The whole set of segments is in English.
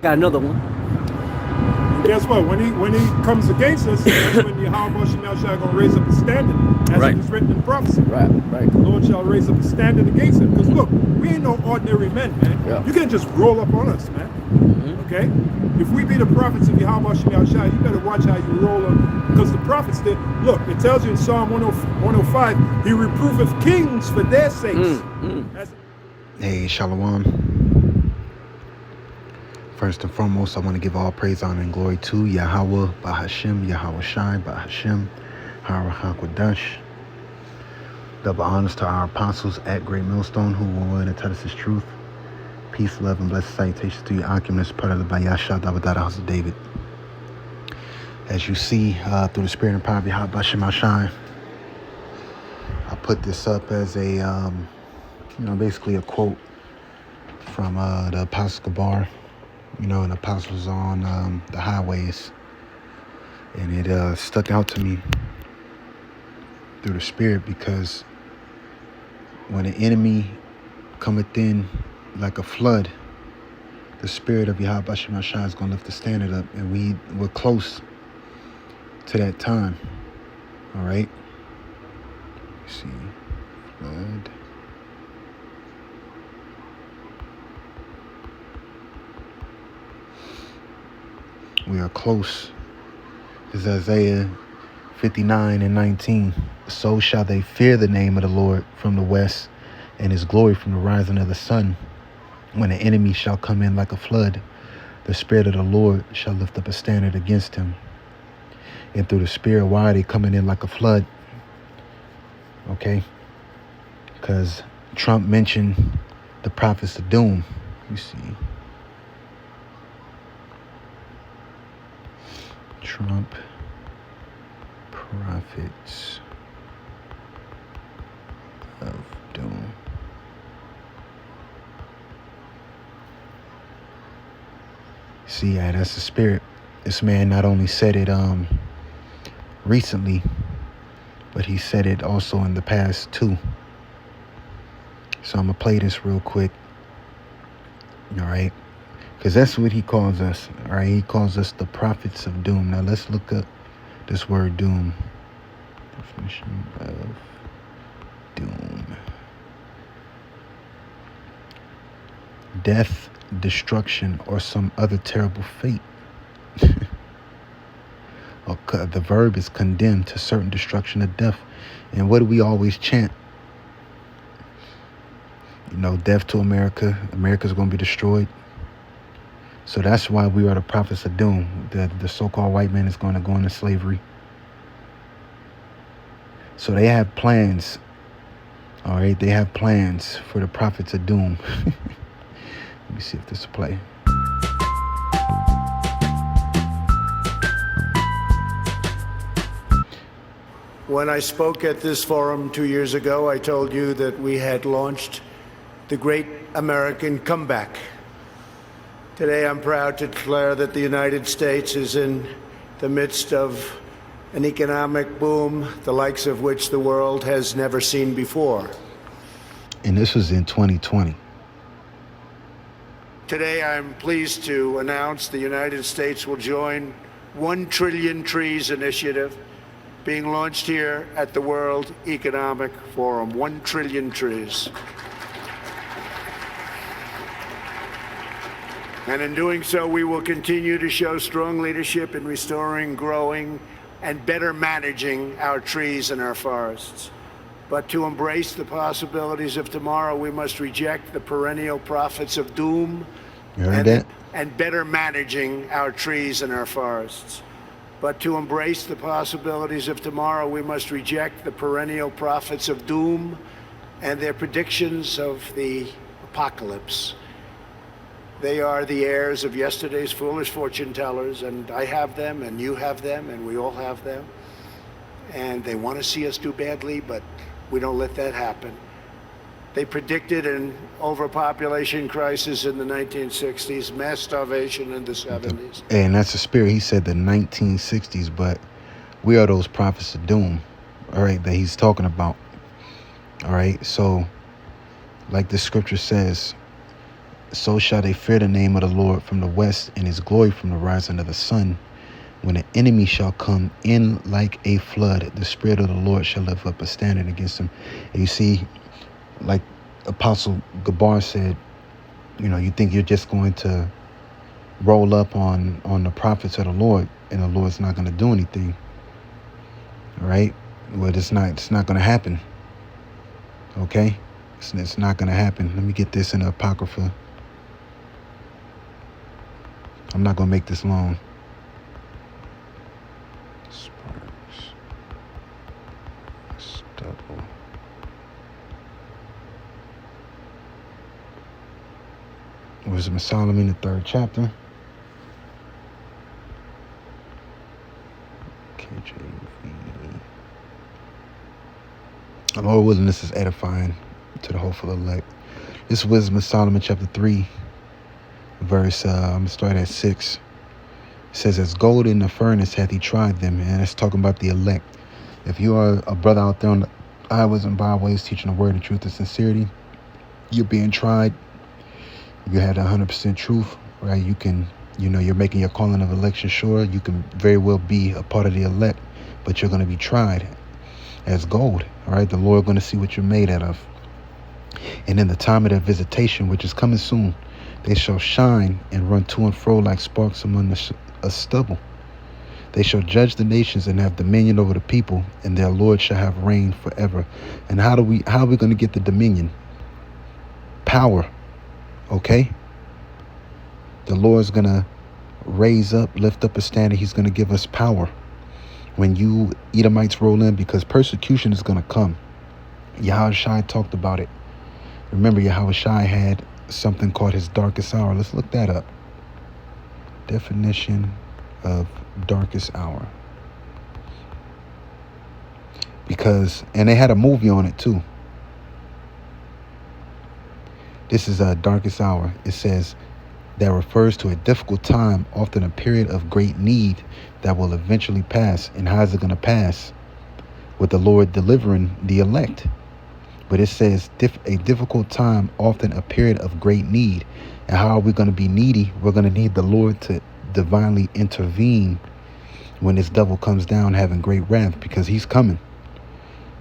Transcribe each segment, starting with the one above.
Got another one. And guess what? When he comes against us, that's when Yahweh Shemel shall going to raise up a standard, as Right. it is written in prophecy. Right. Right. The Lord shall raise up a standard against him. Because look, we ain't no ordinary men, man. Yeah. You can't just roll up on us, man. Okay? If we be the prophets of Yahweh Shemel Shai, you better watch how you roll up. Because the prophets did. Look, it tells you in Psalm 105, he reproveth kings for their sakes. Hey, Shalom. First and foremost, I want to give all praise, honor, and glory to Yahweh, Bahashem, Yahweh Shai, Bahashem, Harahakwadash. Double honors to our apostles at Great Millstone who were willing to tell us his truth. Peace, love, and blessed salutations to your occupants, part of the Bayasha Davidata House of David. As you see, through the spirit and power of Yahweh Bashem Shai, I put this up as a, basically a quote from the Apostle Gabar. And apostles on the highways. And it stuck out to me through the spirit because when the enemy cometh in like a flood, the spirit of Yahweh Bashem Shai is going to lift the standard up. And we're close to that time. All right? Let's see. Flood. We are close. This is Isaiah 59:19. So shall they fear the name of the Lord from the west, and his glory from the rising of the sun. When the enemy shall come in like a flood, the spirit of the Lord shall lift up a standard against him. And through the spirit, why are they coming in like a flood? Okay? Because Trump mentioned the prophets of doom. You see. Trump prophets of doom. See, that's the spirit. This man not only said it recently, but he said it also in the past too. So I'm gonna play this real quick. All right. Because that's what he calls us, all right? He calls us the prophets of doom. Now, let's look up this word doom. Definition of doom. Death, destruction, or some other terrible fate. The verb is condemned to certain destruction or death. And what do we always chant? Death to America. America's going to be destroyed. So that's why we are the prophets of doom. The so-called white man is going to go into slavery. So they have plans. All right, they have plans for the prophets of doom. Let me see if this will play. When I spoke at this forum 2 years ago, I told you that we had launched the great American comeback. Today, I'm proud to declare that the United States is in the midst of an economic boom, the likes of which the world has never seen before. And this was in 2020. Today, I'm pleased to announce the United States will join 1 Trillion Trees initiative being launched here at the World Economic Forum. 1 trillion trees. And in doing so, we will continue to show strong leadership in restoring, growing, and better managing our trees and our forests. But to embrace the possibilities of tomorrow, we must reject the perennial prophets of doom and better managing our trees and our forests. But to embrace the possibilities of tomorrow, we must reject the perennial prophets of doom and their predictions of the apocalypse. They are the heirs of yesterday's foolish fortune tellers, and I have them, and you have them, and we all have them. And they want to see us do badly, but we don't let that happen. They predicted an overpopulation crisis in the 1960s, mass starvation in the 70s. And that's the spirit. He said the 1960s, but we are those prophets of doom, all right, that he's talking about. All right, so like the scripture says, So shall they fear the name of the Lord from the west, and his glory from the rising of the sun. When an enemy shall come in like a flood, the Spirit of the Lord shall lift up a standard against him. And you see, like Apostle Gabar said, you think you're just going to roll up on the prophets of the Lord, and the Lord's not going to do anything. All right? Well, it's not going to happen. Okay? It's not going to happen. Let me get this in the Apocrypha. I'm not going to make this long. Sparks. Stubble. Wisdom of Solomon, the 3rd chapter. KJV. The Lord willing, this is edifying to the hopeful elect. This is Wisdom of Solomon, chapter 3, verse, I'm going to start at 6. It says, as gold in the furnace hath he tried them. And it's talking about the elect. If you are a brother out there on the highways and byways teaching the word of truth and sincerity, you're being tried. You had 100% truth, right? You can, you're making your calling of election sure. You can very well be a part of the elect, but you're going to be tried as gold, all right? The Lord going to see what you're made out of. And in the time of their visitation, which is coming soon, they shall shine and run to and fro like sparks among a stubble. They shall judge the nations and have dominion over the people, and their Lord shall have reign forever. And how are we going to get the dominion? Power. Okay? The Lord's going to lift up a standard. He's going to give us power when you Edomites roll in, because persecution is going to come. Yahushua talked about it. Remember, Yahushua had something called his darkest hour. Let's look that up. Definition of darkest hour. And they had a movie on it too. This is a darkest hour. It says that refers to a difficult time, often a period of great need that will eventually pass. And how is it going to pass? With the Lord delivering the elect. But it says a difficult time, often a period of great need. And how are we going to be needy? We're going to need the Lord to divinely intervene when this devil comes down having great wrath, because he's coming.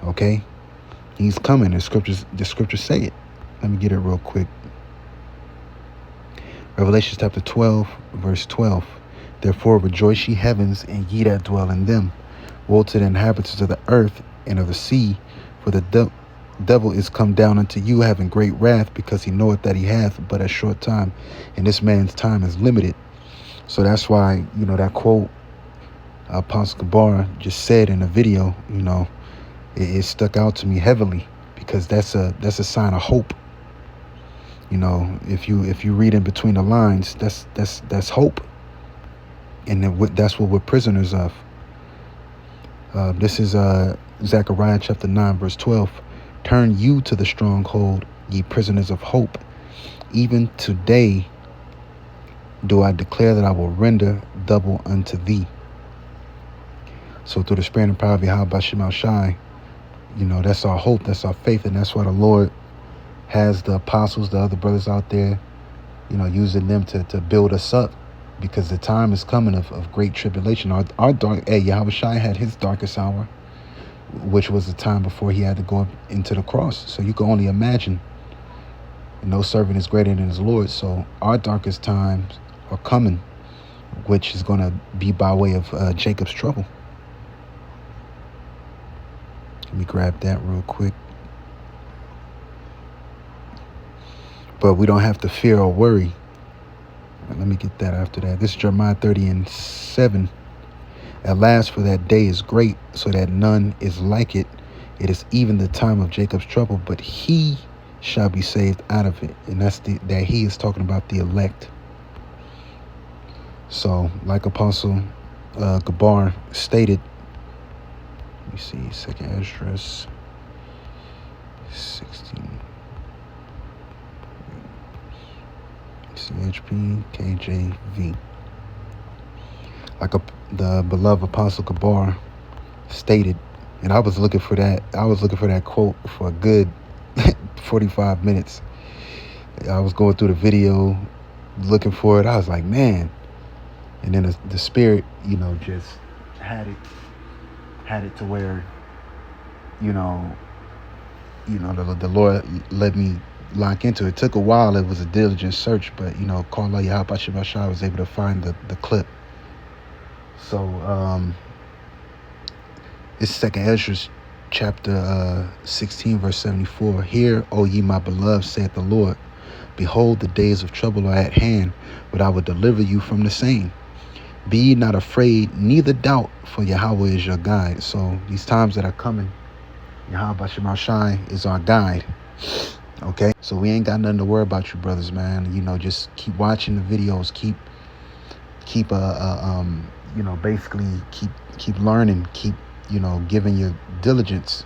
Okay? He's coming. The scriptures say it. Let me get it real quick. Revelation chapter 12, verse 12. Therefore rejoice ye heavens, and ye that dwell in them. Woe to the inhabitants of the earth and of the sea, for the devil is come down unto you having great wrath, because he knoweth that he hath but a short time, and this man's time is limited. So that's why, that quote Apostle Gabar just said in the video, it stuck out to me heavily, because that's a sign of hope. If you read in between the lines, that's hope, and that's what we're prisoners of. This is Zechariah chapter 9, verse 12. Turn you to the stronghold, ye prisoners of hope. Even today do I declare that I will render double unto thee. So through the spirit and power of Yahweh Shem Shai, that's our hope, that's our faith, and that's why the Lord has the apostles, the other brothers out there, using them to build us up, because the time is coming of great tribulation. Yahweh Shai had his darkest hour, which was the time before he had to go into the cross. So you can only imagine. No servant is greater than his Lord. So our darkest times are coming, which is going to be by way of Jacob's trouble. Let me grab that real quick. But we don't have to fear or worry. Let me get that after that. This is Jeremiah 30:7. At last, for that day is great, so that none is like it. It is even the time of Jacob's trouble, but he shall be saved out of it. And that he is talking about the elect. So, like Apostle Gabar stated, let me see, 2nd Esdras 16. CHP KJV. Like the beloved Apostle Gabar stated, and I was looking for that quote for a good 45 minutes. I was going through the video looking for it. I was like, man. And then the spirit, just had it to where, the Lord let me lock into it. It took a while. It was a diligent search, but call Allah Yahweh Shemashai, I was able to find the clip. So it's Second Ezra chapter 16 verse 74. Hear, O ye my beloved, saith the Lord, behold, the days of trouble are at hand, but I will deliver you from the same. Be ye not afraid, neither doubt, for Yahweh is your guide. So these times that are coming, Yahweh Shemashai is our guide. Okay, so we ain't got nothing to worry about, you brothers, man. Just keep watching the videos, keep basically keep learning, keep giving your diligence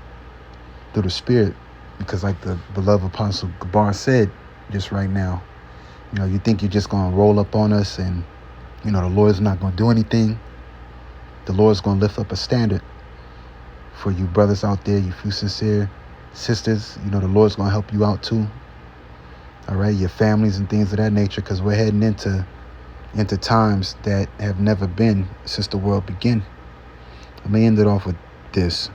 through the spirit, because like the beloved apostle Gabar said just right now, you think you're just gonna roll up on us and the Lord's not gonna do anything. The Lord's gonna lift up a standard for you brothers out there, you few sincere sisters. The Lord's gonna help you out too. All right, your families and things of that nature, because we're heading into times that have never been since the world began. Let me end it off with this.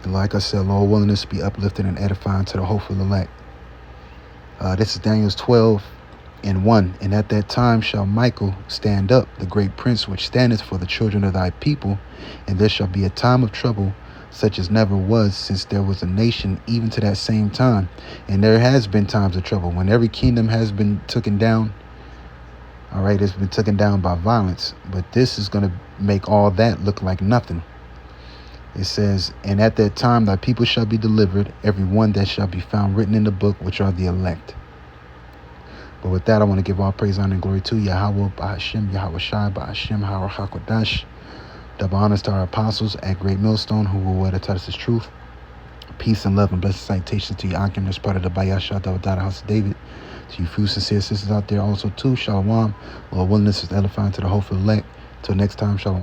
And like I said, Lord willing, this be uplifted and edifying to the hopeful elect. This is Daniel 12:1. And at that time shall Michael stand up, the great prince which standeth for the children of thy people, and there shall be a time of trouble such as never was since there was a nation, even to that same time. And there has been times of trouble when every kingdom has been taken down. All right, it's been taken down by violence, but this is going to make all that look like nothing. It says, and at that time thy people shall be delivered, every one that shall be found written in the book, which are the elect. But with that, I want to give all praise, honor, and glory to Yahweh, Bahashem, Yahweh Shai, Bahashem, Hara HaKodash. Double honors to our apostles at Great Millstone, who will wear to tell us his truth. Peace and love and blessed citations to Yakim, that's part of the Bayasha, Double House of David. To you few sincere sisters out there also too, Shalom. Lord willing, this is edifying to the hopeful elect. Till next time, Shalom.